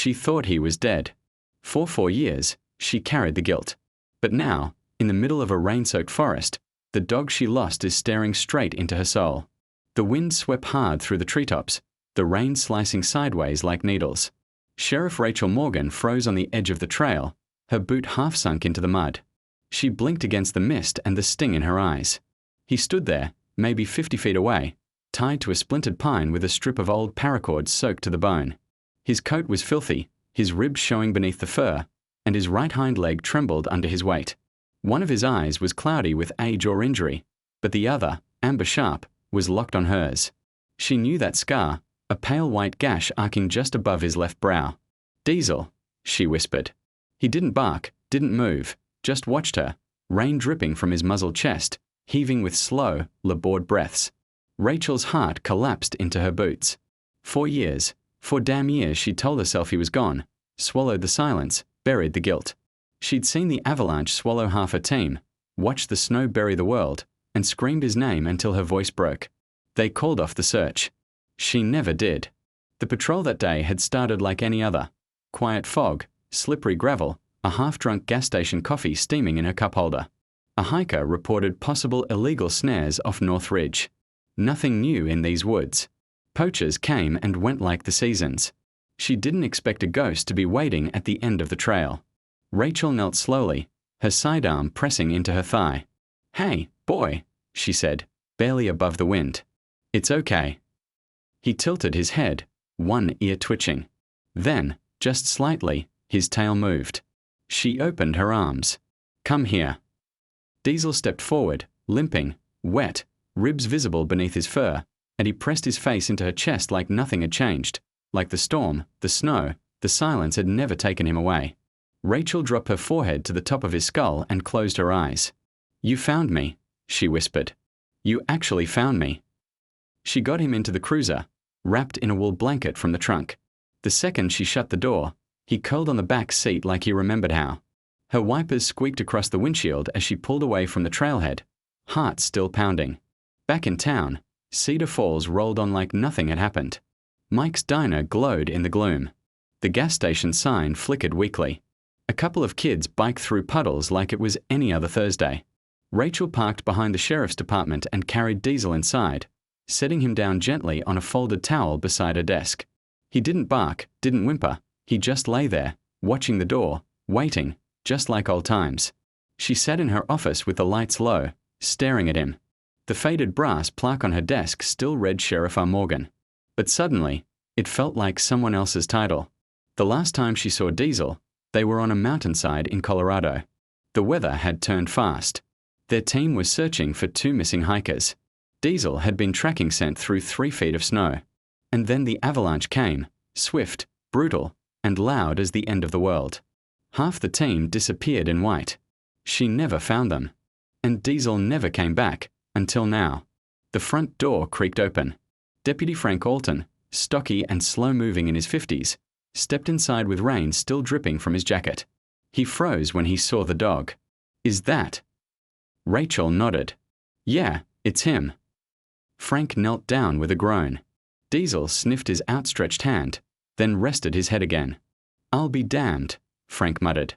She thought he was dead. For 4 years, she carried the guilt. But now, in the middle of a rain-soaked forest, the dog she lost is staring straight into her soul. The wind swept hard through the treetops, the rain slicing sideways like needles. Sheriff Rachel Morgan froze on the edge of the trail, her boot half sunk into the mud. She blinked against the mist and the sting in her eyes. He stood there, maybe 50 feet away, tied to a splintered pine with a strip of old paracord soaked to the bone. His coat was filthy, his ribs showing beneath the fur, and his right hind leg trembled under his weight. One of his eyes was cloudy with age or injury, but the other, amber sharp, was locked on hers. She knew that scar, a pale white gash arcing just above his left brow. "Diesel," she whispered. He didn't bark, didn't move, just watched her, rain dripping from his muzzled chest, heaving with slow, labored breaths. Rachel's heart collapsed into her boots. 4 years, 4 damn years she'd told herself he was gone, swallowed the silence, buried the guilt. She'd seen the avalanche swallow half her team, watched the snow bury the world, and screamed his name until her voice broke. They called off the search. She never did. The patrol that day had started like any other. Quiet fog, slippery gravel, a half-drunk gas station coffee steaming in her cup holder. A hiker reported possible illegal snares off North Ridge. Nothing new in these woods. Poachers came and went like the seasons. She didn't expect a ghost to be waiting at the end of the trail. Rachel knelt slowly, her sidearm pressing into her thigh. "Hey, boy," she said, barely above the wind. "It's okay." He tilted his head, one ear twitching. Then, just slightly, his tail moved. She opened her arms. "Come here." Diesel stepped forward, limping, wet, ribs visible beneath his fur, and he pressed his face into her chest like nothing had changed, like the storm, the snow, the silence had never taken him away. Rachel dropped her forehead to the top of his skull and closed her eyes. "You found me," she whispered. "You actually found me." She got him into the cruiser, wrapped in a wool blanket from the trunk. The second she shut the door, he curled on the back seat like he remembered how. Her wipers squeaked across the windshield as she pulled away from the trailhead, heart still pounding. Back in town, Cedar Falls rolled on like nothing had happened. Mike's diner glowed in the gloom. The gas station sign flickered weakly. A couple of kids biked through puddles like it was any other Thursday. Rachel parked behind the sheriff's department and carried Diesel inside, setting him down gently on a folded towel beside her desk. He didn't bark, didn't whimper. He just lay there, watching the door, waiting, just like old times. She sat in her office with the lights low, staring at him. The faded brass plaque on her desk still read Sheriff R. Morgan. But suddenly, it felt like someone else's title. The last time she saw Diesel, they were on a mountainside in Colorado. The weather had turned fast. Their team was searching for 2 missing hikers. Diesel had been tracking scent through 3 feet of snow. And then the avalanche came, swift, brutal, and loud as the end of the world. Half the team disappeared in white. She never found them. And Diesel never came back, until now. The front door creaked open. Deputy Frank Alton, stocky and slow-moving in his 50s, stepped inside with rain still dripping from his jacket. He froze when he saw the dog. "Is that?" Rachel nodded. "Yeah, it's him." Frank knelt down with a groan. Diesel sniffed his outstretched hand, then rested his head again. "I'll be damned," Frank muttered.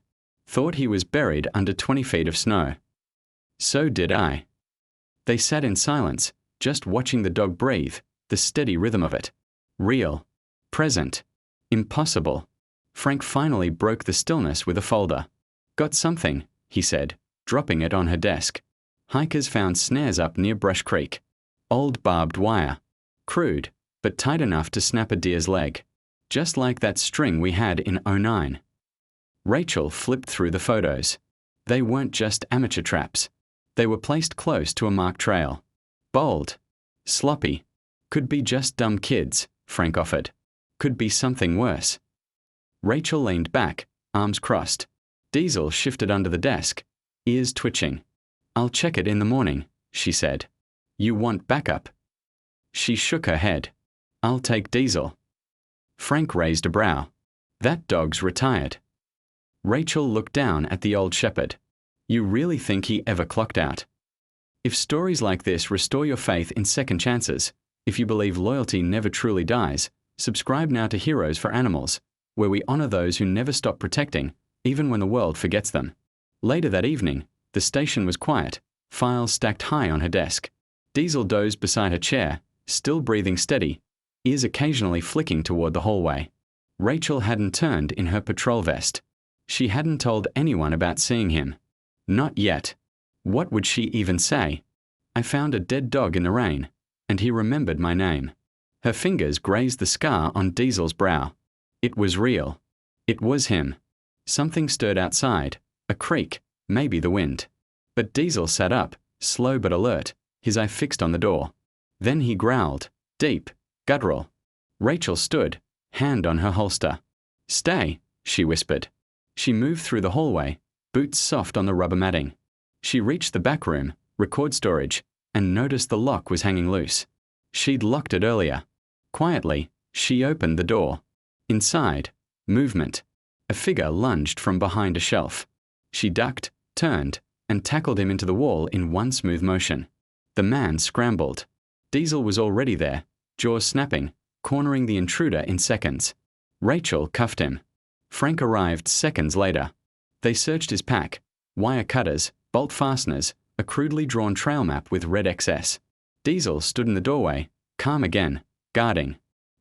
"Thought he was buried under 20 feet of snow." "So did I." They sat in silence, just watching the dog breathe, the steady rhythm of it. Real. Present. Impossible. Frank finally broke the stillness with a folder. "Got something," he said, dropping it on her desk. "Hikers found snares up near Brush Creek. Old barbed wire. Crude, but tight enough to snap a deer's leg. Just like that string we had in '09. Rachel flipped through the photos. They weren't just amateur traps. They were placed close to a marked trail. Bold. Sloppy. Could be just dumb kids, Frank offered. Could be something worse. Rachel leaned back, arms crossed. Diesel shifted under the desk, ears twitching. "I'll check it in the morning," she said. "You want backup?" She shook her head. "I'll take Diesel." Frank raised a brow. "That dog's retired." Rachel looked down at the old shepherd. "You really think he ever clocked out?" If stories like this restore your faith in second chances, if you believe loyalty never truly dies, subscribe now to Heroes for Animals, where we honor those who never stop protecting, even when the world forgets them. Later that evening, the station was quiet, files stacked high on her desk. Diesel dozed beside her chair, still breathing steady, ears occasionally flicking toward the hallway. Rachel hadn't turned in her patrol vest. She hadn't told anyone about seeing him. Not yet. What would she even say? I found a dead dog in the rain, and he remembered my name. Her fingers grazed the scar on Diesel's brow. It was real. It was him. Something stirred outside, a creak, maybe the wind. But Diesel sat up, slow but alert, his eye fixed on the door. Then he growled, deep, guttural. Rachel stood, hand on her holster. "Stay," she whispered. She moved through the hallway, boots soft on the rubber matting. She reached the back room, record storage, and noticed the lock was hanging loose. She'd locked it earlier. Quietly, she opened the door. Inside, movement. A figure lunged from behind a shelf. She ducked, turned, and tackled him into the wall in one smooth motion. The man scrambled. Diesel was already there, jaws snapping, cornering the intruder in seconds. Rachel cuffed him. Frank arrived seconds later. They searched his pack, wire cutters, bolt fasteners, a crudely drawn trail map with red XS. Diesel stood in the doorway, calm again, guarding.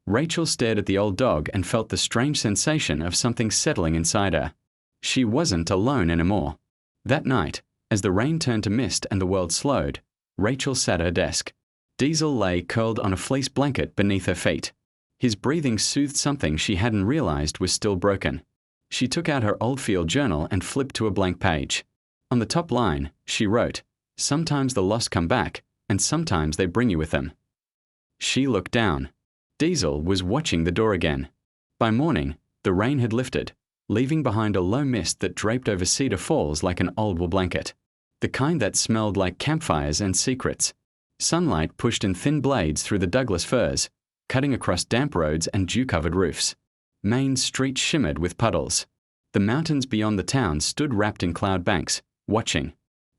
Rachel stared at the old dog and felt the strange sensation of something settling inside her. She wasn't alone anymore. That night, as the rain turned to mist and the world slowed, Rachel sat at her desk. Diesel lay curled on a fleece blanket beneath her feet. His breathing soothed something she hadn't realized was still broken. She took out her old field journal and flipped to a blank page. On the top line, she wrote, "Sometimes the lost come back, and sometimes they bring you with them." She looked down. Diesel was watching the door again. By morning, the rain had lifted, leaving behind a low mist that draped over Cedar Falls like an old wool blanket. The kind that smelled like campfires and secrets. Sunlight pushed in thin blades through the Douglas firs, cutting across damp roads and dew-covered roofs. Main Street shimmered with puddles. The mountains beyond the town stood wrapped in cloud banks, watching.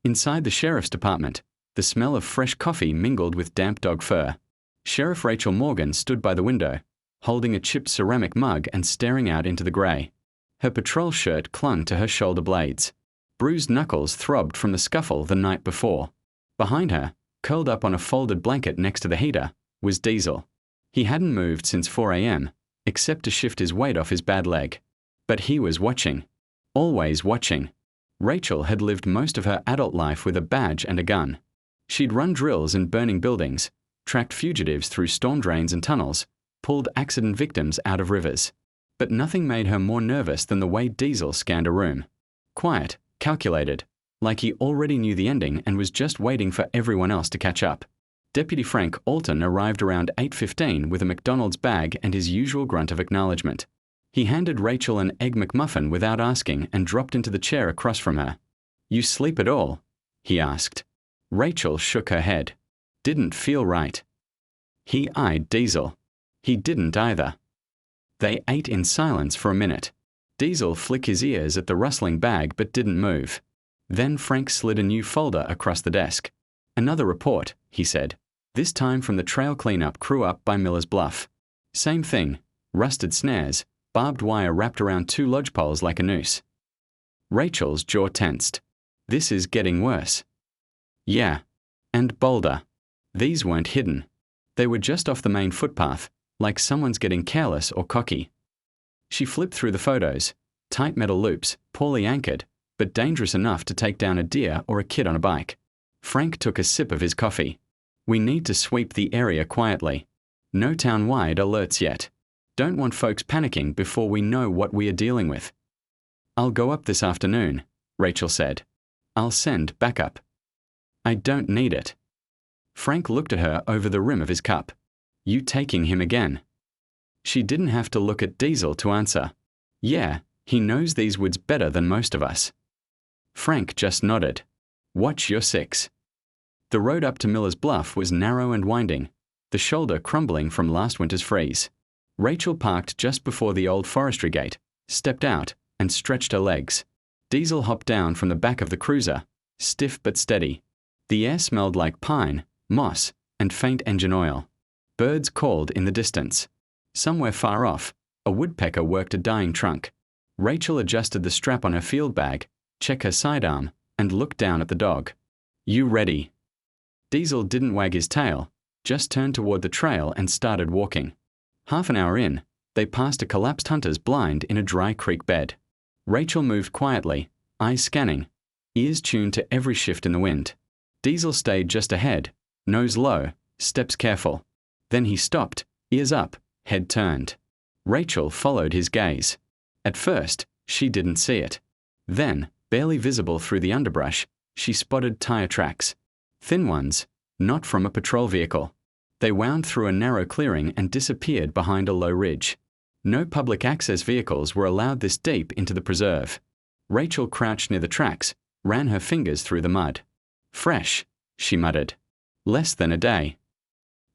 Inside the sheriff's department, the smell of fresh coffee mingled with damp dog fur. Sheriff Rachel Morgan stood by the window, holding a chipped ceramic mug and staring out into the grey. Her patrol shirt clung to her shoulder blades. Bruised knuckles throbbed from the scuffle the night before. Behind her, curled up on a folded blanket next to the heater, was Diesel. He hadn't moved since 4 a.m., except to shift his weight off his bad leg. But he was watching. Always watching. Rachel had lived most of her adult life with a badge and a gun. She'd run drills in burning buildings, tracked fugitives through storm drains and tunnels, pulled accident victims out of rivers. But nothing made her more nervous than the way Diesel scanned a room. Quiet, calculated, like he already knew the ending and was just waiting for everyone else to catch up. Deputy Frank Alton arrived around 8:15 with a McDonald's bag and his usual grunt of acknowledgement. He handed Rachel an Egg McMuffin without asking and dropped into the chair across from her. "You sleep at all?" he asked. Rachel shook her head. Didn't feel right. He eyed Diesel. He didn't either. They ate in silence for a minute. Diesel flicked his ears at the rustling bag but didn't move. Then Frank slid a new folder across the desk. "Another report," he said, this time from the trail cleanup crew up by Miller's Bluff. Same thing, rusted snares, barbed wire wrapped around 2 lodge poles like a noose. Rachel's jaw tensed. This is getting worse. Yeah. And bolder. These weren't hidden. They were just off the main footpath, like someone's getting careless or cocky. She flipped through the photos, tight metal loops, poorly anchored, but dangerous enough to take down a deer or a kid on a bike. Frank took a sip of his coffee. "We need to sweep the area quietly. No town-wide alerts yet. Don't want folks panicking before we know what we are dealing with." "I'll go up this afternoon," Rachel said. "I'll send backup." "I don't need it." Frank looked at her over the rim of his cup. "You taking him again?" She didn't have to look at Diesel to answer. "Yeah, he knows these woods better than most of us." Frank just nodded. "Watch your 6." The road up to Miller's Bluff was narrow and winding, the shoulder crumbling from last winter's freeze. Rachel parked just before the old forestry gate, stepped out, and stretched her legs. Diesel hopped down from the back of the cruiser, stiff but steady. The air smelled like pine, moss, and faint engine oil. Birds called in the distance. Somewhere far off, A woodpecker worked a dying trunk. Rachel adjusted the strap on her field bag, checked her sidearm, and looked down at the dog. "You ready?" Diesel didn't wag his tail, just turned toward the trail and started walking. Half an hour in, they passed a collapsed hunter's blind in a dry creek bed. Rachel moved quietly, eyes scanning, ears tuned to every shift in the wind. Diesel stayed just ahead, nose low, steps careful. Then he stopped, ears up, head turned. Rachel followed his gaze. At first, she didn't see it. Then, barely visible through the underbrush, she spotted tire tracks. Thin ones, not from a patrol vehicle. They wound through a narrow clearing and disappeared behind a low ridge. No public access vehicles were allowed this deep into the preserve. Rachel crouched near the tracks, ran her fingers through the mud. "Fresh," she muttered. "Less than a day."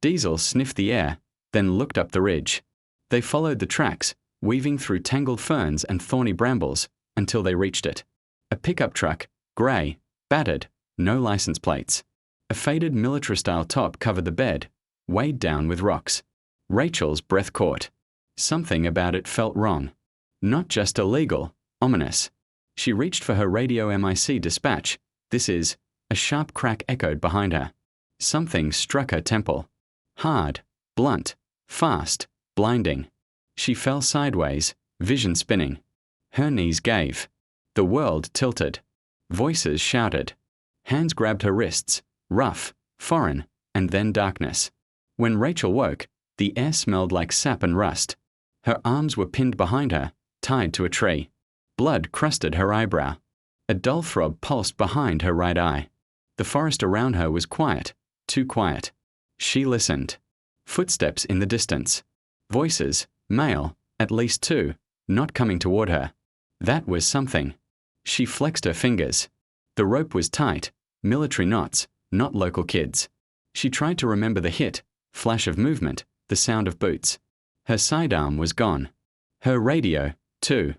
Diesel sniffed the air, then looked up the ridge. They followed the tracks, weaving through tangled ferns and thorny brambles, until they reached it. A pickup truck, grey, battered, no license plates. A faded military-style top covered the bed, weighed down with rocks. Rachel's breath caught. Something about it felt wrong. Not just illegal, ominous. She reached for her radio MIC dispatch. "This is," a sharp crack echoed behind her. Something struck her temple. Hard, blunt, fast, blinding. She fell sideways, vision spinning. Her knees gave. The world tilted. Voices shouted. Hands grabbed her wrists, rough, foreign, and then darkness. When Rachel woke, the air smelled like sap and rust. Her arms were pinned behind her, tied to a tree. Blood crusted her eyebrow. A dull throb pulsed behind her right eye. The forest around her was quiet, too quiet. She listened. Footsteps in the distance. Voices, male, at least two, not coming toward her. That was something. She flexed her fingers. The rope was tight, military knots, not local kids. She tried to remember the hit, flash of movement, the sound of boots. Her sidearm was gone. Her radio, too.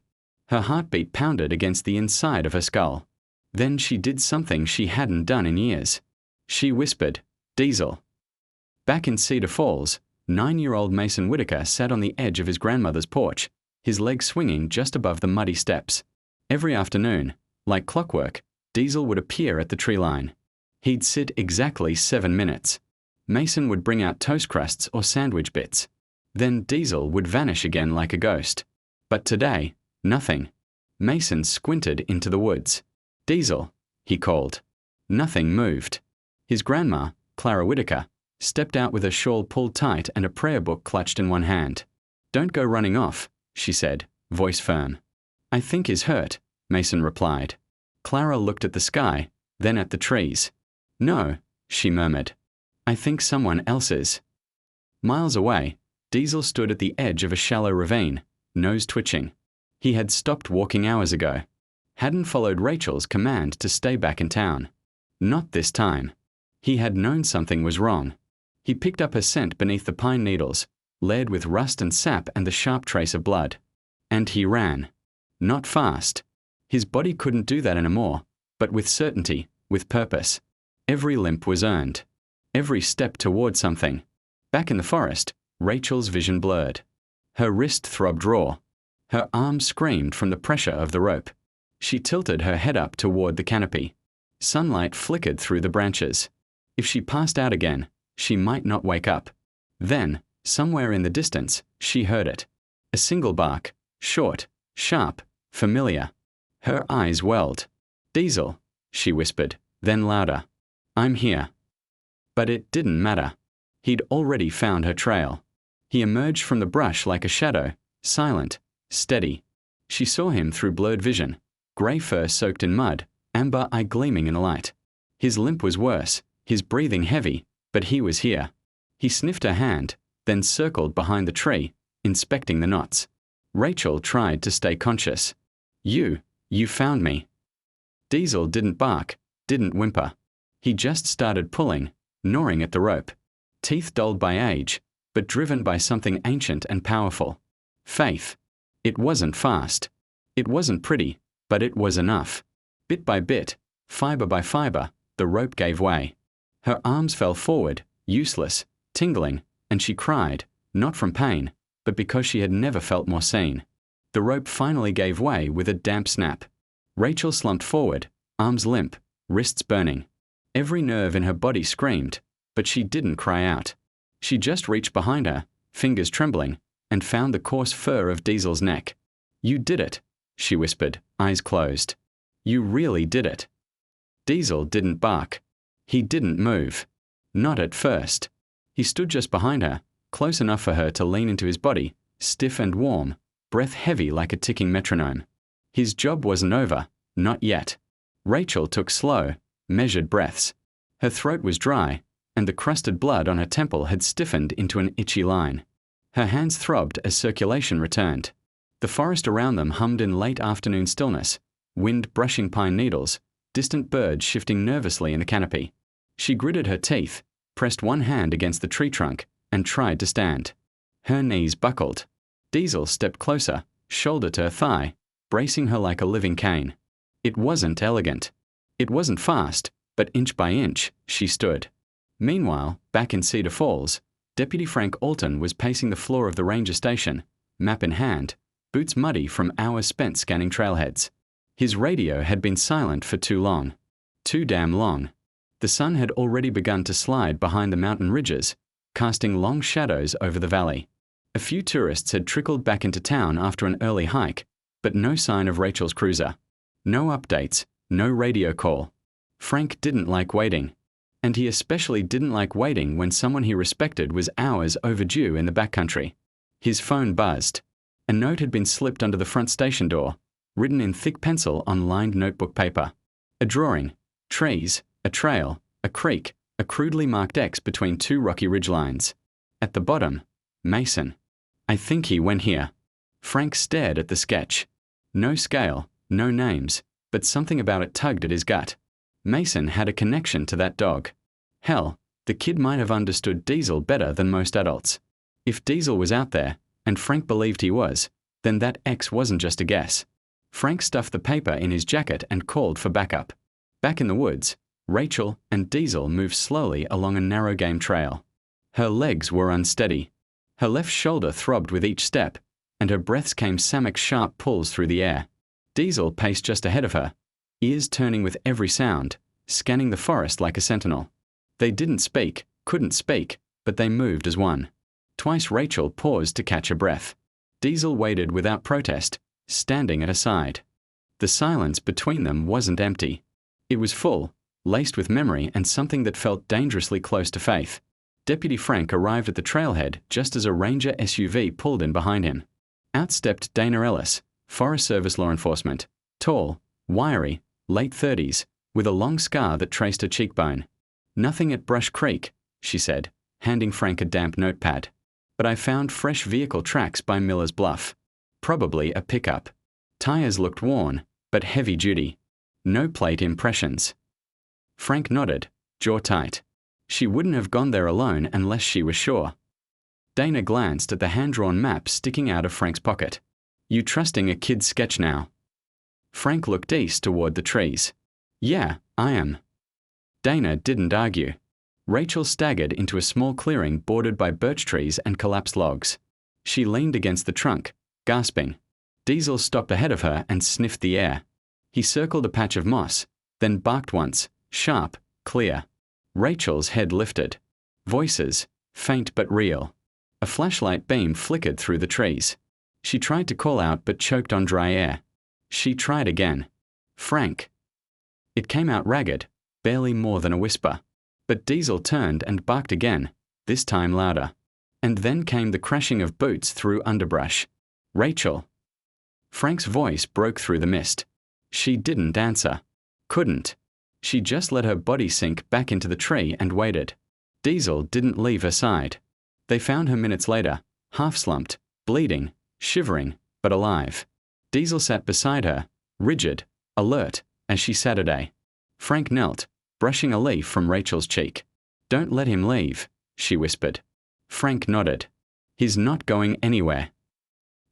Her heartbeat pounded against the inside of her skull. Then she did something she hadn't done in years. She whispered, "Diesel." Back in Cedar Falls, 9-year-old Mason Whitaker sat on the edge of his grandmother's porch, his legs swinging just above the muddy steps. Every afternoon, like clockwork, Diesel would appear at the tree line. He'd sit exactly 7 minutes. Mason would bring out toast crusts or sandwich bits. Then Diesel would vanish again like a ghost. But today, nothing. Mason squinted into the woods. "Diesel," he called. Nothing moved. His grandma, Clara Whitaker, stepped out with her shawl pulled tight and a prayer book clutched in one hand. "Don't go running off," she said, voice firm. "I think he's hurt," Mason replied. Clara looked at the sky, then at the trees. "No," she murmured. "I think someone else is." Miles away, Diesel stood at the edge of a shallow ravine, nose twitching. He had stopped walking hours ago. Hadn't followed Rachel's command to stay back in town. Not this time. He had known something was wrong. He picked up her scent beneath the pine needles, layered with rust and sap and the sharp trace of blood. And he ran. Not fast. His body couldn't do that anymore, but with certainty, with purpose. Every limp was earned. Every step toward something. Back in the forest, Rachel's vision blurred. Her wrist throbbed raw. Her arms screamed from the pressure of the rope. She tilted her head up toward the canopy. Sunlight flickered through the branches. If she passed out again, she might not wake up. Then, somewhere in the distance, she heard it. A single bark, short, sharp, familiar. Her eyes welled. "Diesel," she whispered, then louder. "I'm here." But it didn't matter. He'd already found her trail. He emerged from the brush like a shadow, silent, steady. She saw him through blurred vision, grey fur soaked in mud, amber eye gleaming in the light. His limp was worse, his breathing heavy, but he was here. He sniffed her hand, then circled behind the tree, inspecting the knots. Rachel tried to stay conscious. You found me." Diesel didn't bark, didn't whimper. He just started pulling, gnawing at the rope. Teeth dulled by age, but driven by something ancient and powerful. Faith. It wasn't fast. It wasn't pretty, but it was enough. Bit by bit, fiber by fiber, the rope gave way. Her arms fell forward, useless, tingling, and she cried, not from pain, but because she had never felt more seen. The rope finally gave way with a damp snap. Rachel slumped forward, arms limp, wrists burning. Every nerve in her body screamed, but she didn't cry out. She just reached behind her, fingers trembling, and found the coarse fur of Diesel's neck. "You did it," she whispered, eyes closed. "You really did it." Diesel didn't bark. He didn't move. Not at first. He stood just behind her, close enough for her to lean into his body, stiff and warm, breath heavy like a ticking metronome. His job wasn't over, not yet. Rachel took slow, measured breaths. Her throat was dry, and the crusted blood on her temple had stiffened into an itchy line. Her hands throbbed as circulation returned. The forest around them hummed in late afternoon stillness, wind brushing pine needles, distant birds shifting nervously in the canopy. She gritted her teeth, pressed one hand against the tree trunk, and tried to stand. Her knees buckled. Diesel stepped closer, shoulder to her thigh, bracing her like a living cane. It wasn't elegant. It wasn't fast, but inch by inch, she stood. Meanwhile, back in Cedar Falls, Deputy Frank Alton was pacing the floor of the ranger station, map in hand, boots muddy from hours spent scanning trailheads. His radio had been silent for too long. Too damn long. The sun had already begun to slide behind the mountain ridges, casting long shadows over the valley. A few tourists had trickled back into town after an early hike, but no sign of Rachel's cruiser. No updates, no radio call. Frank didn't like waiting. And he especially didn't like waiting when someone he respected was hours overdue in the backcountry. His phone buzzed. A note had been slipped under the front station door, written in thick pencil on lined notebook paper. A drawing, trees, a trail, a creek, a crudely marked X between two rocky ridgelines. At the bottom, Mason. "I think he went here." Frank stared at the sketch. No scale, no names, but something about it tugged at his gut. Mason had a connection to that dog. Hell, the kid might have understood Diesel better than most adults. If Diesel was out there, and Frank believed he was, then that X wasn't just a guess. Frank stuffed the paper in his jacket and called for backup. Back in the woods, Rachel and Diesel moved slowly along a narrow game trail. Her legs were unsteady. Her left shoulder throbbed with each step, and her breaths came Samek's sharp pulls through the air. Diesel paced just ahead of her, ears turning with every sound, scanning the forest like a sentinel. They didn't speak, couldn't speak, but they moved as one. Twice Rachel paused to catch her breath. Diesel waited without protest, standing at her side. The silence between them wasn't empty. It was full, laced with memory and something that felt dangerously close to faith. Deputy Frank arrived at the trailhead just as a Ranger SUV pulled in behind him. Out stepped Dana Ellis, Forest Service law enforcement, tall, wiry, late 30s, with a long scar that traced her cheekbone. "Nothing at Brush Creek," she said, handing Frank a damp notepad. "But I found fresh vehicle tracks by Miller's Bluff. Probably a pickup. Tires looked worn, but heavy-duty. No plate impressions." Frank nodded, jaw tight. She wouldn't have gone there alone unless she was sure. Dana glanced at the hand-drawn map sticking out of Frank's pocket. "You trusting a kid's sketch now?" Frank looked east toward the trees. "Yeah, I am." Dana didn't argue. Rachel staggered into a small clearing bordered by birch trees and collapsed logs. She leaned against the trunk, gasping. Diesel stopped ahead of her and sniffed the air. He circled a patch of moss, then barked once, sharp, clear. Rachel's head lifted. Voices, faint but real. A flashlight beam flickered through the trees. She tried to call out but choked on dry air. She tried again. "Frank." It came out ragged, barely more than a whisper. But Diesel turned and barked again, this time louder. And then came the crashing of boots through underbrush. "Rachel." Frank's voice broke through the mist. She didn't answer. Couldn't. She just let her body sink back into the tree and waited. Diesel didn't leave her side. They found her minutes later, half-slumped, bleeding, shivering, but alive. Diesel sat beside her, rigid, alert, as she Saturday. Frank knelt, brushing a leaf from Rachel's cheek. "Don't let him leave," she whispered. Frank nodded. "He's not going anywhere."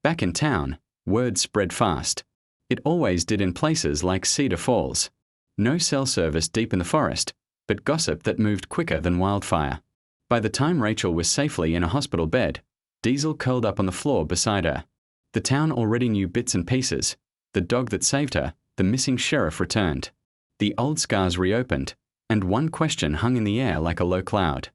Back in town, word spread fast. It always did in places like Cedar Falls. No cell service deep in the forest, but gossip that moved quicker than wildfire. By the time Rachel was safely in a hospital bed, Diesel curled up on the floor beside her. The town already knew bits and pieces. The dog that saved her, the missing sheriff returned. The old scars reopened, and one question hung in the air like a low cloud.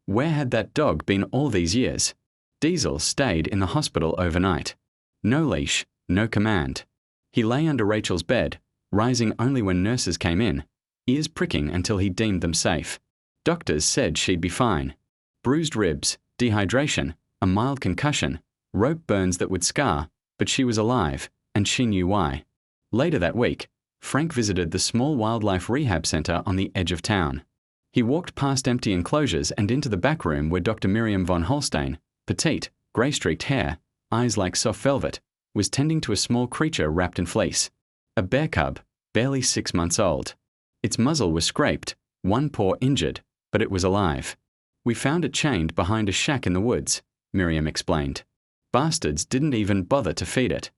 Where had that dog been all these years? Diesel stayed in the hospital overnight. No leash, no command. He lay under Rachel's bed, rising only when nurses came in, ears pricking until he deemed them safe. Doctors said she'd be fine. Bruised ribs, dehydration, a mild concussion, rope burns that would scar, but she was alive, and she knew why. Later that week, Frank visited the small wildlife rehab center on the edge of town. He walked past empty enclosures and into the back room where Dr. Miriam von Holstein, petite, grey-streaked hair, eyes like soft velvet, was tending to a small creature wrapped in fleece. A bear cub, barely 6 months old. Its muzzle was scraped, one paw injured, but it was alive. We found it chained behind a shack in the woods, Miriam explained. Bastards didn't even bother to feed it.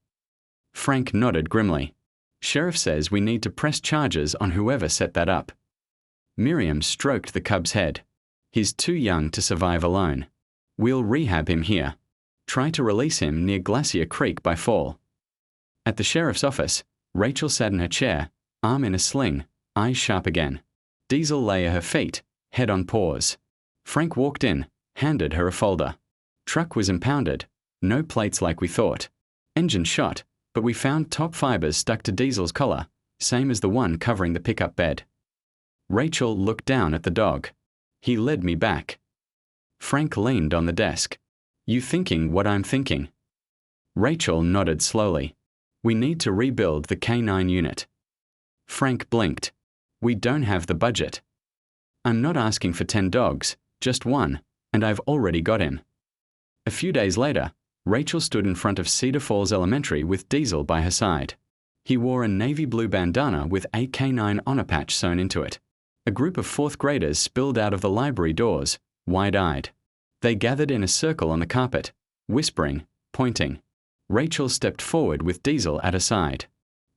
Frank nodded grimly. Sheriff says we need to press charges on whoever set that up. Miriam stroked the cub's head. He's too young to survive alone. We'll rehab him here. Try to release him near Glacier Creek by fall. At the sheriff's office, Rachel sat in her chair, arm in a sling, eyes sharp again. Diesel lay at her feet, head on paws. Frank walked in, handed her a folder. Truck was impounded. No plates like we thought. Engine shot, but we found top fibers stuck to Diesel's collar, same as the one covering the pickup bed. Rachel looked down at the dog. He led me back. Frank leaned on the desk. You thinking what I'm thinking? Rachel nodded slowly. We need to rebuild the K9 unit. Frank blinked. We don't have the budget. I'm not asking for 10 dogs, just one, and I've already got him. A few days later, Rachel stood in front of Cedar Falls Elementary with Diesel by her side. He wore a navy blue bandana with a K9 honor patch sewn into it. A group of 4th graders spilled out of the library doors, wide-eyed. They gathered in a circle on the carpet, whispering, pointing. Rachel stepped forward with Diesel at her side.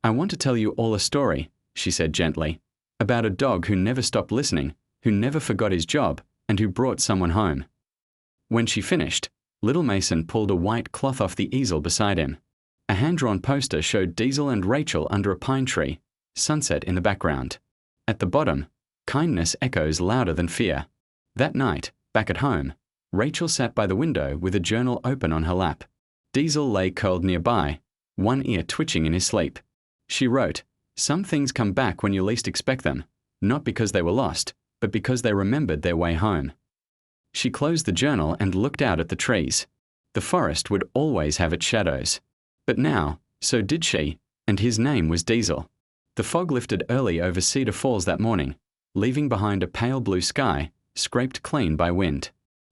I want to tell you all a story, she said gently, about a dog who never stopped listening, who never forgot his job, and who brought someone home. When she finished, Little Mason pulled a white cloth off the easel beside him. A hand-drawn poster showed Diesel and Rachel under a pine tree, sunset in the background. At the bottom, kindness echoes louder than fear. That night, back at home, Rachel sat by the window with a journal open on her lap. Diesel lay curled nearby, one ear twitching in his sleep. She wrote, "Some things come back when you least expect them, not because they were lost, but because they remembered their way home." She closed the journal and looked out at the trees. The forest would always have its shadows. But now, so did she, and his name was Diesel. The fog lifted early over Cedar Falls that morning, leaving behind a pale blue sky, scraped clean by wind.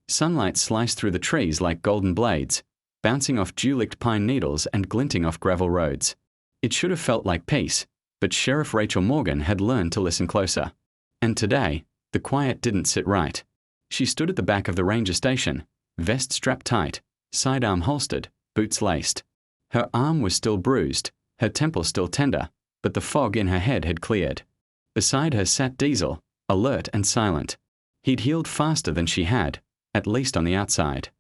Sunlight sliced through the trees like golden blades, bouncing off dew-licked pine needles and glinting off gravel roads. It should have felt like peace, but Sheriff Rachel Morgan had learned to listen closer. And today, the quiet didn't sit right. She stood at the back of the ranger station, vest strapped tight, sidearm holstered, boots laced. Her arm was still bruised, her temple still tender, but the fog in her head had cleared. Beside her sat Diesel, alert and silent. He'd healed faster than she had, at least on the outside.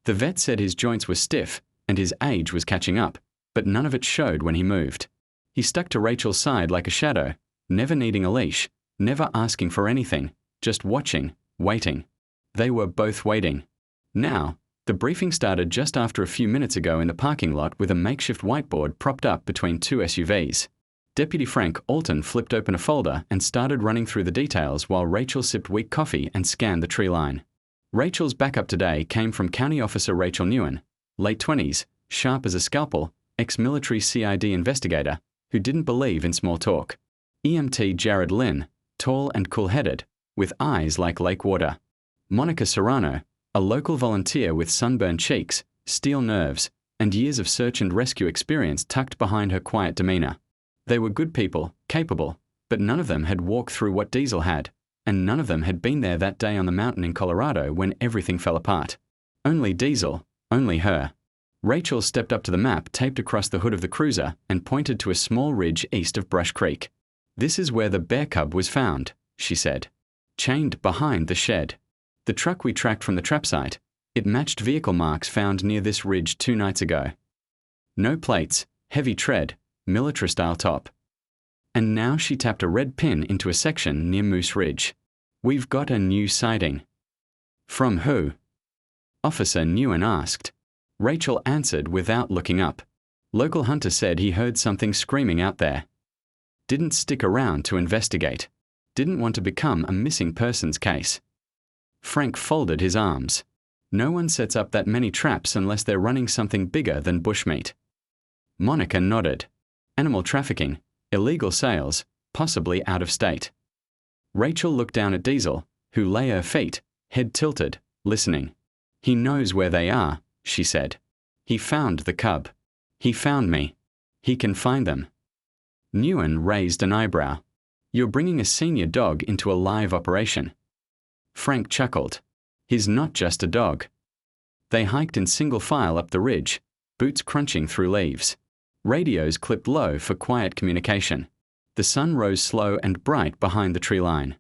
The vet said his joints were stiff and his age was catching up, but none of it showed when he moved. He stuck to Rachel's side like a shadow, never needing a leash, never asking for anything, just watching, waiting. They were both waiting. Now, the briefing started just after a few minutes ago in the parking lot with a makeshift whiteboard propped up between 2 SUVs. Deputy Frank Alton flipped open a folder and started running through the details while Rachel sipped weak coffee and scanned the tree line. Rachel's backup today came from County Officer Rachel Newen, late 20s, sharp as a scalpel, ex-military CID investigator, who didn't believe in small talk. EMT Jared Lynn, tall and cool-headed, with eyes like lake water. Monica Serrano, a local volunteer with sunburned cheeks, steel nerves, and years of search and rescue experience tucked behind her quiet demeanor. They were good people, capable, but none of them had walked through what Diesel had, and none of them had been there that day on the mountain in Colorado when everything fell apart. Only Diesel, only her. Rachel stepped up to the map taped across the hood of the cruiser and pointed to a small ridge east of Brush Creek. "This is where the bear cub was found," she said. "Chained behind the shed. The truck we tracked from the trap site, It matched vehicle marks found near this ridge 2 nights ago. No plates, heavy tread, military-style top. And now she tapped a red pin into a section near Moose Ridge. We've got a new sighting. From who? Officer Nguyen asked. Rachel answered without looking up. Local hunter said he heard something screaming out there. Didn't stick around to investigate. Didn't want to become a missing persons case. Frank folded his arms. No one sets up that many traps unless they're running something bigger than bushmeat. Monica nodded. Animal trafficking, illegal sales, possibly out of state. Rachel looked down at Diesel, who lay at her feet, head tilted, listening. He knows where they are, she said. He found the cub. He found me. He can find them. Nguyen raised an eyebrow. You're bringing a senior dog into a live operation. Frank chuckled. He's not just a dog. They hiked in single file up the ridge, boots crunching through leaves. Radios clipped low for quiet communication. The sun rose slow and bright behind the tree line.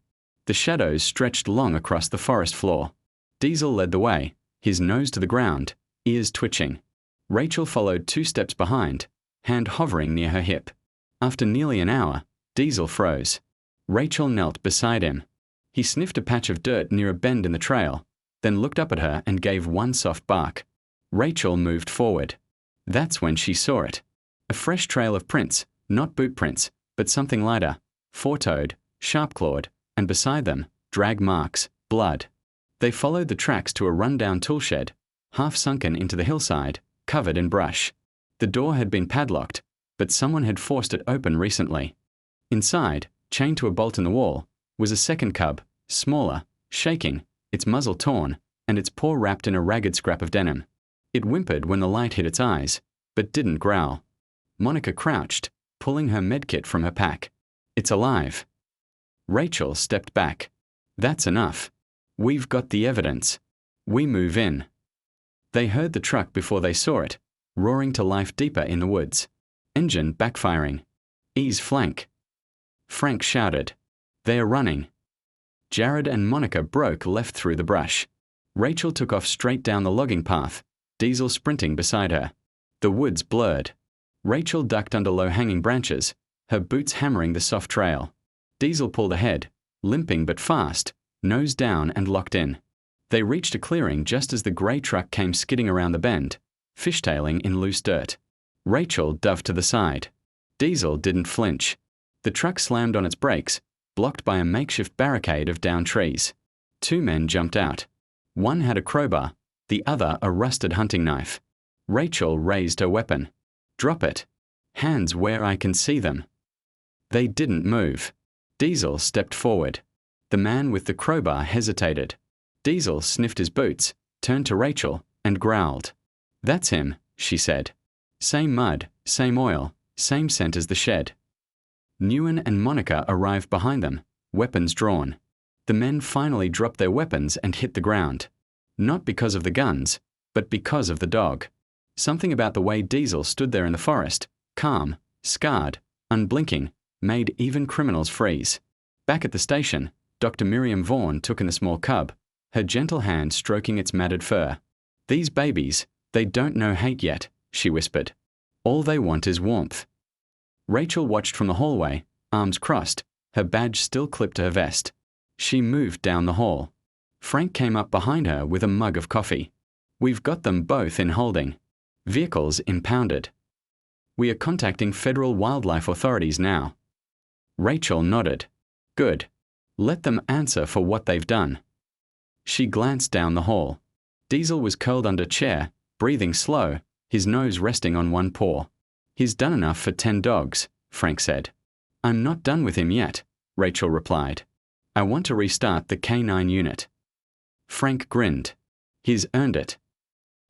The shadows stretched long across the forest floor. Diesel led the way, his nose to the ground, ears twitching. Rachel followed 2 steps behind, hand hovering near her hip. After nearly an hour, Diesel froze. Rachel knelt beside him. He sniffed a patch of dirt near a bend in the trail, then looked up at her and gave one soft bark. Rachel moved forward. That's when she saw it. A fresh trail of prints, not boot prints, but something lighter, 4-toed, sharp-clawed, and beside them, drag marks, blood. They followed the tracks to a run-down tool shed, half sunken into the hillside, covered in brush. The door had been padlocked, but someone had forced it open recently. Inside, chained to a bolt in the wall, was a second cub, smaller, shaking, its muzzle torn, and its paw wrapped in a ragged scrap of denim. It whimpered when the light hit its eyes, but didn't growl. Monica crouched, pulling her medkit from her pack. It's alive. Rachel stepped back. That's enough. We've got the evidence. We move in. They heard the truck before they saw it, roaring to life deeper in the woods. Engine backfiring. Ease flank. Frank shouted. They're running. Jared and Monica broke left through the brush. Rachel took off straight down the logging path, Diesel sprinting beside her. The woods blurred. Rachel ducked under low-hanging branches, her boots hammering the soft trail. Diesel pulled ahead, limping but fast, nose down and locked in. They reached a clearing just as the grey truck came skidding around the bend, fishtailing in loose dirt. Rachel dove to the side. Diesel didn't flinch. The truck slammed on its brakes, blocked by a makeshift barricade of downed trees. 2 men jumped out. One had a crowbar, the other a rusted hunting knife. Rachel raised her weapon. Drop it. Hands where I can see them. They didn't move. Diesel stepped forward. The man with the crowbar hesitated. Diesel sniffed his boots, turned to Rachel, and growled. That's him, she said. Same mud, same oil, same scent as the shed. Nguyen and Monica arrived behind them, weapons drawn. The men finally dropped their weapons and hit the ground. Not because of the guns, but because of the dog. Something about the way Diesel stood there in the forest, calm, scarred, unblinking, made even criminals freeze. Back at the station, Dr. Miriam Vaughan took in the small cub, her gentle hand stroking its matted fur. These babies, they don't know hate yet, she whispered. All they want is warmth. Rachel watched from the hallway, arms crossed, her badge still clipped to her vest. She moved down the hall. Frank came up behind her with a mug of coffee. We've got them both in holding. Vehicles impounded. We are contacting federal wildlife authorities now. Rachel nodded. Good. Let them answer for what they've done. She glanced down the hall. Diesel was curled under a chair, breathing slow, his nose resting on one paw. He's done enough for 10 dogs, Frank said. I'm not done with him yet, Rachel replied. I want to restart the K9 unit. Frank grinned. He's earned it.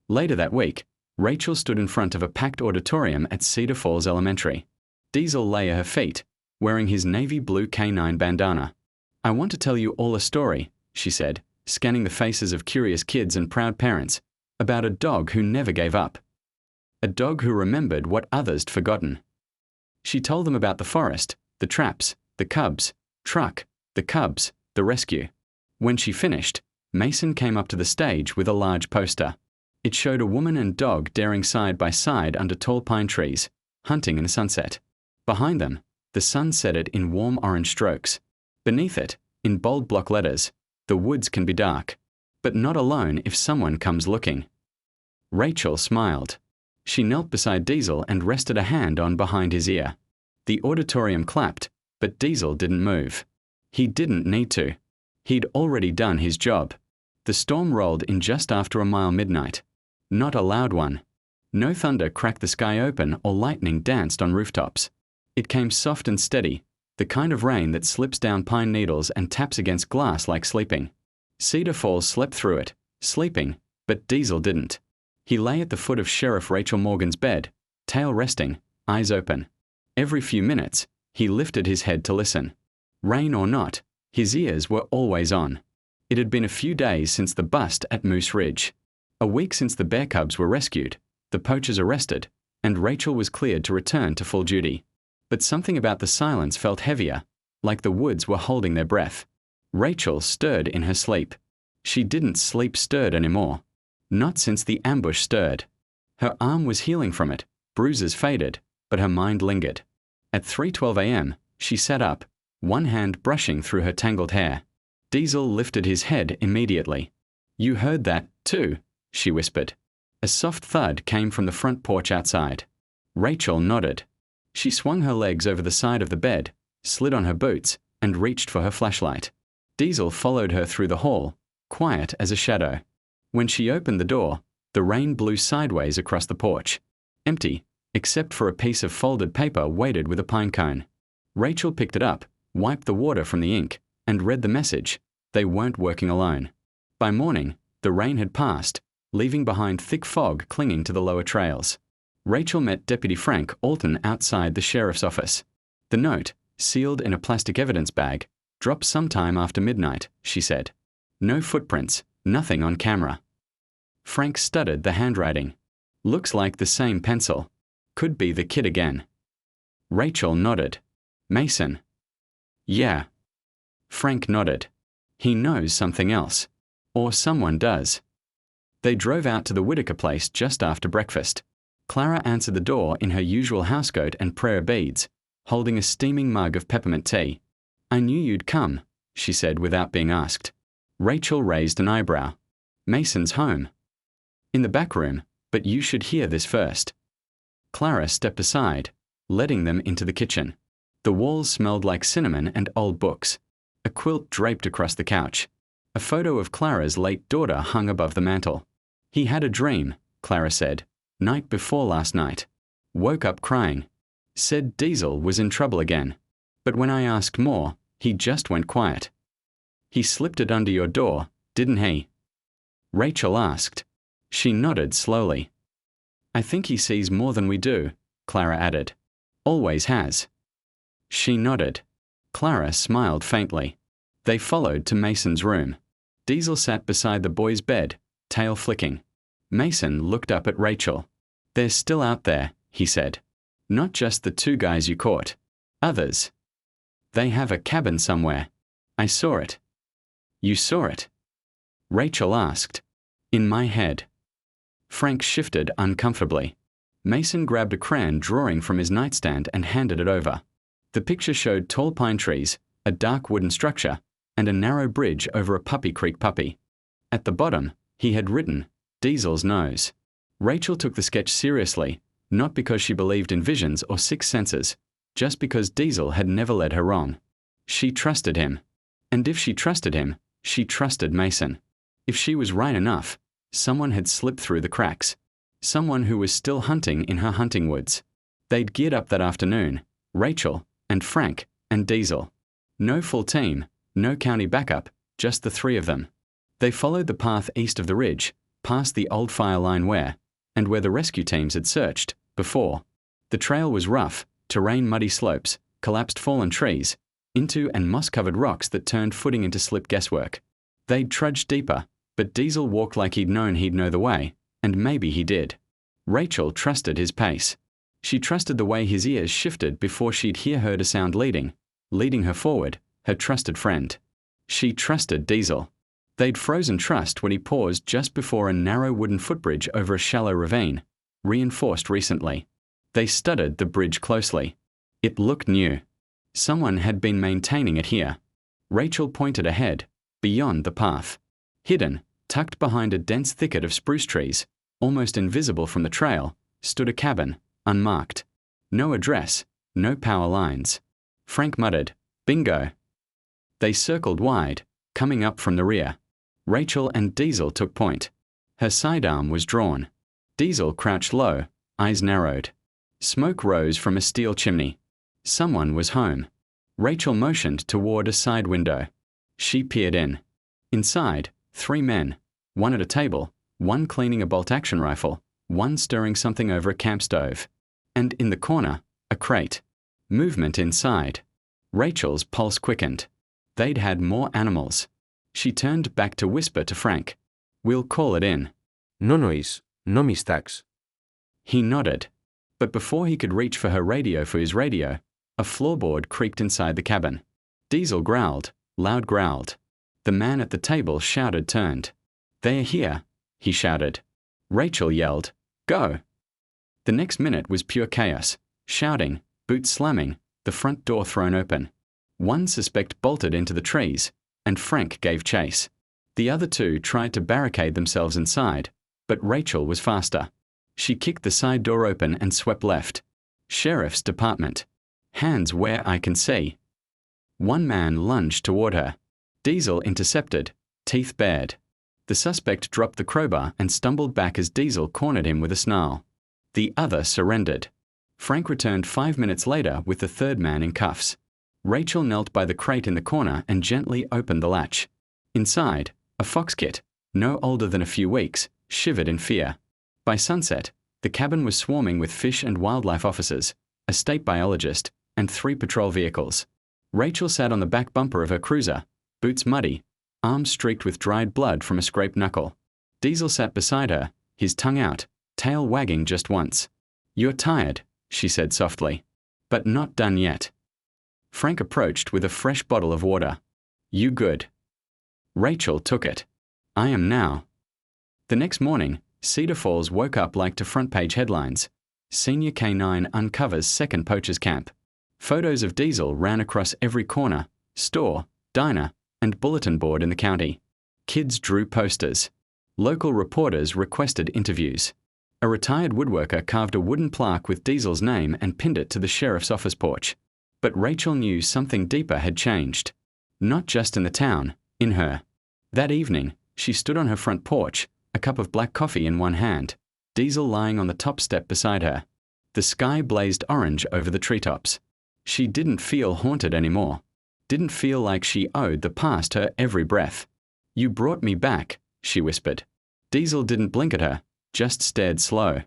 Later that week, Rachel stood in front of a packed auditorium at Cedar Falls Elementary. Diesel lay at her feet, wearing his navy blue K9 bandana. I want to tell you all a story, she said, scanning the faces of curious kids and proud parents, about a dog who never gave up. A dog who remembered what others had forgotten. She told them about the forest, the traps, the cubs, truck, the cubs, the rescue. When she finished, Mason came up to the stage with a large poster. It showed a woman and dog daring side by side under tall pine trees, hunting in a sunset. Behind them, the sun set it in warm orange strokes. Beneath it, in bold block letters, "The woods can be dark, but not alone if someone comes looking." Rachel smiled. She knelt beside Diesel and rested a hand on behind his ear. The auditorium clapped, but Diesel didn't move. He didn't need to. He'd already done his job. The storm rolled in just after a mile midnight. Not a loud one. No thunder cracked the sky open or lightning danced on rooftops. It came soft and steady, the kind of rain that slips down pine needles and taps against glass like sleeping. Cedar Falls slept through it, sleeping, but Diesel didn't. He lay at the foot of Sheriff Rachel Morgan's bed, tail resting, eyes open. Every few minutes, he lifted his head to listen. Rain or not, his ears were always on. It had been a few days since the bust at Moose Ridge. A week since the bear cubs were rescued, the poachers arrested, and Rachel was cleared to return to full duty. But something about the silence felt heavier, like the woods were holding their breath. Rachel stirred in her sleep. She didn't sleep stirred anymore. Not since the ambush stirred. Her arm was healing from it, bruises faded, but her mind lingered. At 3:12 a.m., she sat up, one hand brushing through her tangled hair. Diesel lifted his head immediately. "You heard that, too," she whispered. A soft thud came from the front porch outside. Rachel nodded. She swung her legs over the side of the bed, slid on her boots, and reached for her flashlight. Diesel followed her through the hall, quiet as a shadow. When she opened the door, the rain blew sideways across the porch. Empty, except for a piece of folded paper weighted with a pine cone. Rachel picked it up, wiped the water from the ink, and read the message. They weren't working alone. By morning, the rain had passed, leaving behind thick fog clinging to the lower trails. Rachel met Deputy Frank Alton outside the sheriff's office. The note, sealed in a plastic evidence bag, dropped sometime after midnight, she said. No footprints, nothing on camera. Frank studied the handwriting. Looks like the same pencil. Could be the kid again. Rachel nodded. Mason. Yeah. Frank nodded. He knows something else. Or someone does. They drove out to the Whitaker place just after breakfast. Clara answered the door in her usual housecoat and prayer beads, holding a steaming mug of peppermint tea. "I knew you'd come," she said without being asked. Rachel raised an eyebrow. "Mason's home." "In the back room, but you should hear this first." Clara stepped aside, letting them into the kitchen. The walls smelled like cinnamon and old books. A quilt draped across the couch. A photo of Clara's late daughter hung above the mantel. "He had a dream," Clara said, "night before last night. Woke up crying. Said Diesel was in trouble again. But when I asked more, he just went quiet." "He slipped it under your door, didn't he?" Rachel asked. She nodded slowly. "I think he sees more than we do," Clara added. "Always has." She nodded. Clara smiled faintly. They followed to Mason's room. Diesel sat beside the boy's bed, tail flicking. Mason looked up at Rachel. "They're still out there," he said. "Not just the two guys you caught. Others. They have a cabin somewhere. I saw it." "You saw it?" Rachel asked. "In my head." Frank shifted uncomfortably. Mason grabbed a crayon drawing from his nightstand and handed it over. The picture showed tall pine trees, a dark wooden structure, and a narrow bridge over a Puppy Creek puppy. At the bottom, he had written, "Diesel's nose." Rachel took the sketch seriously, not because she believed in visions or sixth senses, just because Diesel had never led her wrong. She trusted him. And if she trusted him, she trusted Mason. If she was right enough, someone had slipped through the cracks. Someone who was still hunting in her hunting woods. They'd geared up that afternoon, Rachel and Frank and Diesel. No full team, no county backup, just the three of them. They followed the path east of the ridge, past the old fire line where the rescue teams had searched before. The trail was rough, terrain muddy slopes, collapsed fallen trees, into and moss-covered rocks that turned footing into slip guesswork. They'd trudged deeper, but Diesel walked like he'd known he'd know the way, and maybe he did. Rachel trusted his pace. She trusted the way his ears shifted before she'd hear heard a sound leading her forward, her trusted friend. She trusted Diesel. They'd frozen trust when he paused just before a narrow wooden footbridge over a shallow ravine, reinforced recently. They studied the bridge closely. It looked new. Someone had been maintaining it here. Rachel pointed ahead, beyond the path. Hidden, tucked behind a dense thicket of spruce trees, almost invisible from the trail, stood a cabin, unmarked. No address, no power lines. Frank muttered, "Bingo." They circled wide, coming up from the rear. Rachel and Diesel took point. Her sidearm was drawn. Diesel crouched low, eyes narrowed. Smoke rose from a steel chimney. Someone was home. Rachel motioned toward a side window. She peered in. Inside, 3 men, one at a table, one cleaning a bolt-action rifle, one stirring something over a camp stove. And in the corner, a crate. Movement inside. Rachel's pulse quickened. They'd had more animals. She turned back to whisper to Frank, "We'll call it in." No noise, no mistakes. He nodded. But before he could reach for her radio for his radio, a floorboard creaked inside the cabin. Diesel growled, loud growled. The man at the table shouted turned. "They're here," he shouted. Rachel yelled, "Go!" The next minute was pure chaos. Shouting, boots slamming, the front door thrown open. One suspect bolted into the trees, and Frank gave chase. The other 2 tried to barricade themselves inside, but Rachel was faster. She kicked the side door open and swept left. Sheriff's Department. Hands where I can see. One man lunged toward her. Diesel intercepted, teeth bared. The suspect dropped the crowbar and stumbled back as Diesel cornered him with a snarl. The other surrendered. Frank returned 5 minutes later with the 3rd man in cuffs. Rachel knelt by the crate in the corner and gently opened the latch. Inside, a fox kit, no older than a few weeks, shivered in fear. By sunset, the cabin was swarming with fish and wildlife officers, a state biologist, and 3 patrol vehicles. Rachel sat on the back bumper of her cruiser, boots muddy, arms streaked with dried blood from a scraped knuckle. Diesel sat beside her, his tongue out, tail wagging just once. "You're tired," she said softly. "But not done yet." Frank approached with a fresh bottle of water. "You good?" Rachel took it. "I am now." The next morning, Cedar Falls woke up like to front-page headlines. Senior K9 uncovers second poacher's camp. Photos of Diesel ran across every corner, store, diner, and bulletin board in the county. Kids drew posters. Local reporters requested interviews. A retired woodworker carved a wooden plaque with Diesel's name and pinned it to the sheriff's office porch. But Rachel knew something deeper had changed. Not just in the town, in her. That evening, she stood on her front porch, a cup of black coffee in one hand, Diesel lying on the top step beside her. The sky blazed orange over the treetops. She didn't feel haunted anymore. Didn't feel like she owed the past her every breath. "You brought me back," she whispered. Diesel didn't blink at her, just stared slow.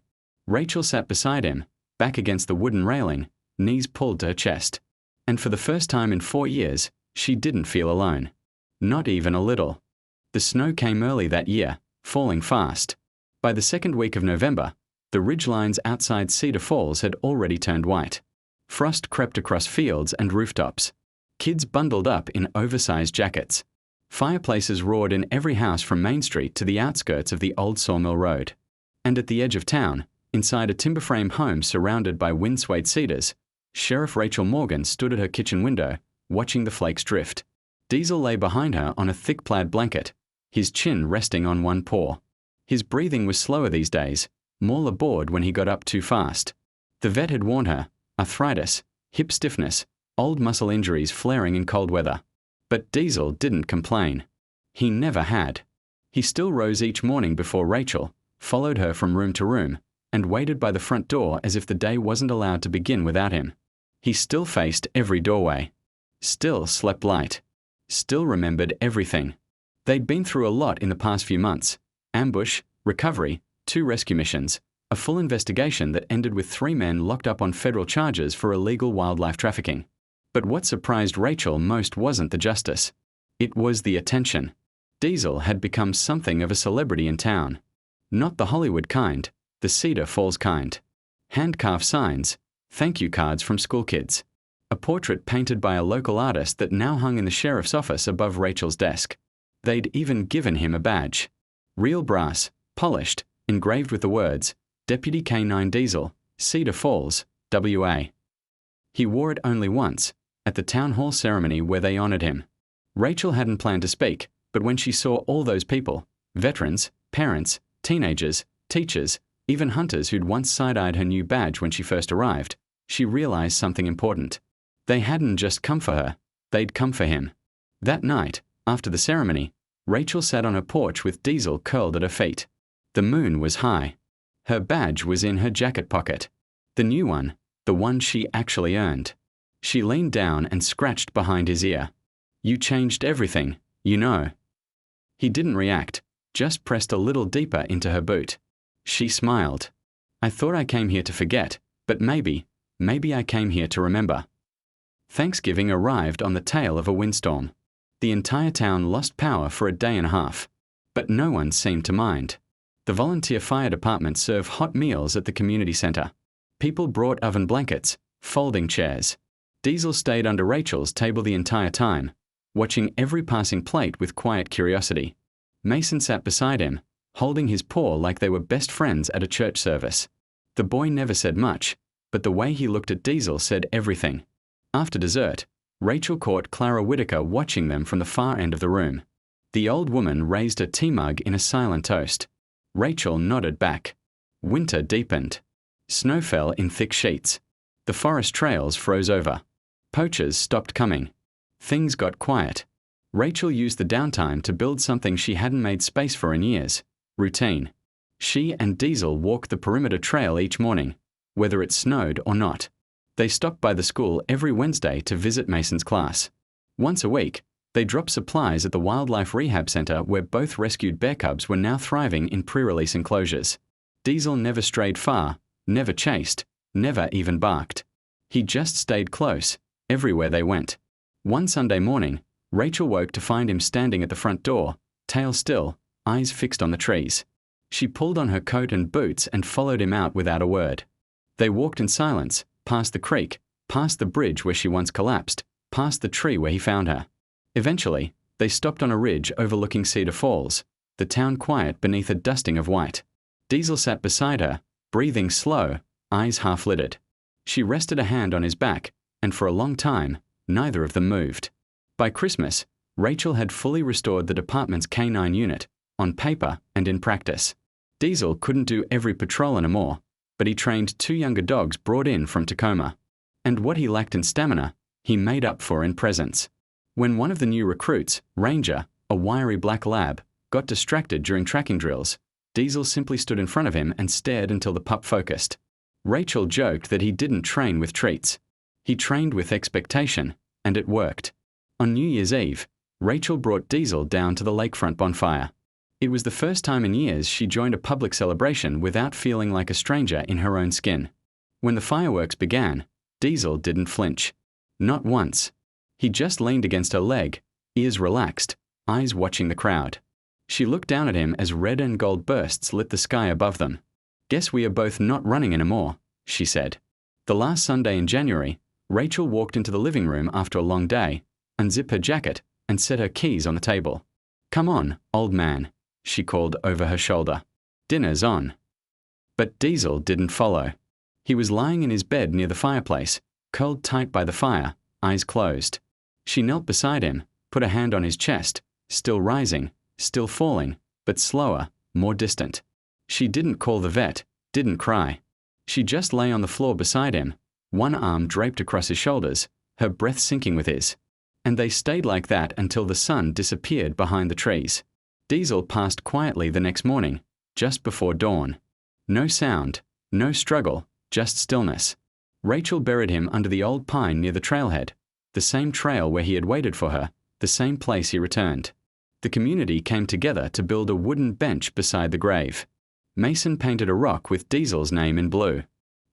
Rachel sat beside him, back against the wooden railing, knees pulled to her chest. And for the first time in 4 years, she didn't feel alone. Not even a little. The snow came early that year, falling fast. By the second week of November, the ridgelines outside Cedar Falls had already turned white. Frost crept across fields and rooftops. Kids bundled up in oversized jackets. Fireplaces roared in every house from Main Street to the outskirts of the old Sawmill Road. And at the edge of town, inside a timber frame home surrounded by wind-swayed cedars, Sheriff Rachel Morgan stood at her kitchen window, watching the flakes drift. Diesel lay behind her on a thick plaid blanket, his chin resting on one paw. His breathing was slower these days, more labored when he got up too fast. The vet had warned her, arthritis, hip stiffness, old muscle injuries flaring in cold weather. But Diesel didn't complain. He never had. He still rose each morning before Rachel, followed her from room to room, and waited by the front door as if the day wasn't allowed to begin without him. He still faced every doorway. Still slept light. Still remembered everything. They'd been through a lot in the past few months. Ambush, recovery, 2 rescue missions, a full investigation that ended with 3 men locked up on federal charges for illegal wildlife trafficking. But what surprised Rachel most wasn't the justice. It was the attention. Diesel had become something of a celebrity in town. Not the Hollywood kind, the Cedar Falls kind. Hand-carved signs, thank you cards from school kids. A portrait painted by a local artist that now hung in the sheriff's office above Rachel's desk. They'd even given him a badge. Real brass, polished, engraved with the words, Deputy K9 Diesel, Cedar Falls, WA. He wore it only once, at the town hall ceremony where they honored him. Rachel hadn't planned to speak, but when she saw all those people, veterans, parents, teenagers, teachers, even hunters who'd once side-eyed her new badge when she first arrived, she realized something important. They hadn't just come for her, they'd come for him. That night, after the ceremony, Rachel sat on her porch with Diesel curled at her feet. The moon was high. Her badge was in her jacket pocket. The new one, the one she actually earned. She leaned down and scratched behind his ear. You changed everything, you know. He didn't react, just pressed a little deeper into her boot. She smiled. I thought I came here to forget, but maybe I came here to remember. Thanksgiving arrived on the tail of a windstorm. The entire town lost power for a day and a half, but no one seemed to mind. The volunteer fire department served hot meals at the community center. People brought oven blankets, folding chairs. Diesel stayed under Rachel's table the entire time, watching every passing plate with quiet curiosity. Mason sat beside him, holding his paw like they were best friends at a church service. The boy never said much, but the way he looked at Diesel said everything. After dessert, Rachel caught Clara Whitaker watching them from the far end of the room. The old woman raised her tea mug in a silent toast. Rachel nodded back. Winter deepened. Snow fell in thick sheets. The forest trails froze over. Poachers stopped coming. Things got quiet. Rachel used the downtime to build something she hadn't made space for in years: routine. She and Diesel walked the perimeter trail each morning, whether it snowed or not. They stopped by the school every Wednesday to visit Mason's class. Once a week, they dropped supplies at the Wildlife Rehab Center where both rescued bear cubs were now thriving in pre-release enclosures. Diesel never strayed far, never chased, never even barked. He just stayed close, everywhere they went. One Sunday morning, Rachel woke to find him standing at the front door, tail still, eyes fixed on the trees. She pulled on her coat and boots and followed him out without a word. They walked in silence, past the creek, past the bridge where she once collapsed, past the tree where he found her. Eventually, they stopped on a ridge overlooking Cedar Falls, the town quiet beneath a dusting of white. Diesel sat beside her, breathing slow, eyes half-lidded. She rested a hand on his back, and for a long time, neither of them moved. By Christmas, Rachel had fully restored the department's K9 unit, on paper and in practice. Diesel couldn't do every patrol anymore, but he trained 2 younger dogs brought in from Tacoma. And what he lacked in stamina, he made up for in presence. When one of the new recruits, Ranger, a wiry black lab, got distracted during tracking drills, Diesel simply stood in front of him and stared until the pup focused. Rachel joked that he didn't train with treats. He trained with expectation, and it worked. On New Year's Eve, Rachel brought Diesel down to the lakefront bonfire. It was the first time in years she joined a public celebration without feeling like a stranger in her own skin. When the fireworks began, Diesel didn't flinch. Not once. He just leaned against her leg, ears relaxed, eyes watching the crowd. She looked down at him as red and gold bursts lit the sky above them. Guess we are both not running anymore, she said. The last Sunday in January, Rachel walked into the living room after a long day, unzipped her jacket, and set her keys on the table. Come on, old man, she called over her shoulder. Dinner's on. But Diesel didn't follow. He was lying in his bed near the fireplace, curled tight by the fire, eyes closed. She knelt beside him, put a hand on his chest, still rising, still falling, but slower, more distant. She didn't call the vet, didn't cry. She just lay on the floor beside him, one arm draped across his shoulders, her breath syncing with his. And they stayed like that until the sun disappeared behind the trees. Diesel passed quietly the next morning, just before dawn. No sound, no struggle, just stillness. Rachel buried him under the old pine near the trailhead, the same trail where he had waited for her, the same place he returned. The community came together to build a wooden bench beside the grave. Mason painted a rock with Diesel's name in blue.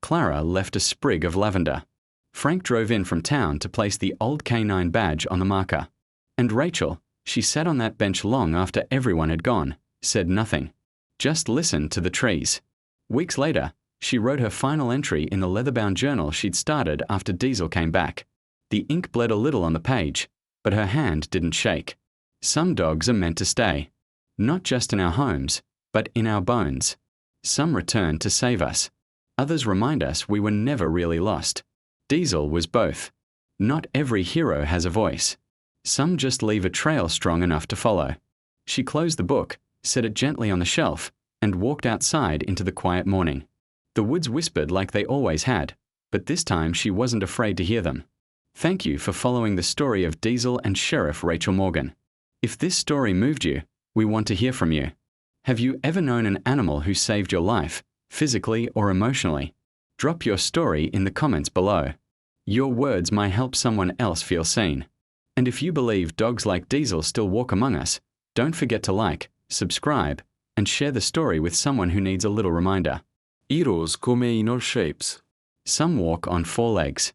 Clara left a sprig of lavender. Frank drove in from town to place the old K9 badge on the marker. And Rachel, she sat on that bench long after everyone had gone, said nothing. Just listened to the trees. Weeks later, she wrote her final entry in the leather-bound journal she'd started after Diesel came back. The ink bled a little on the page, but her hand didn't shake. Some dogs are meant to stay, not just in our homes, but in our bones. Some return to save us. Others remind us we were never really lost. Diesel was both. Not every hero has a voice. Some just leave a trail strong enough to follow. She closed the book, set it gently on the shelf, and walked outside into the quiet morning. The woods whispered like they always had, but this time she wasn't afraid to hear them. Thank you for following the story of Diesel and Sheriff Rachel Morgan. If this story moved you, we want to hear from you. Have you ever known an animal who saved your life, physically or emotionally? Drop your story in the comments below. Your words might help someone else feel seen. And if you believe dogs like Diesel still walk among us, don't forget to like, subscribe, and share the story with someone who needs a little reminder. Heroes come in all shapes. Some walk on 4 legs.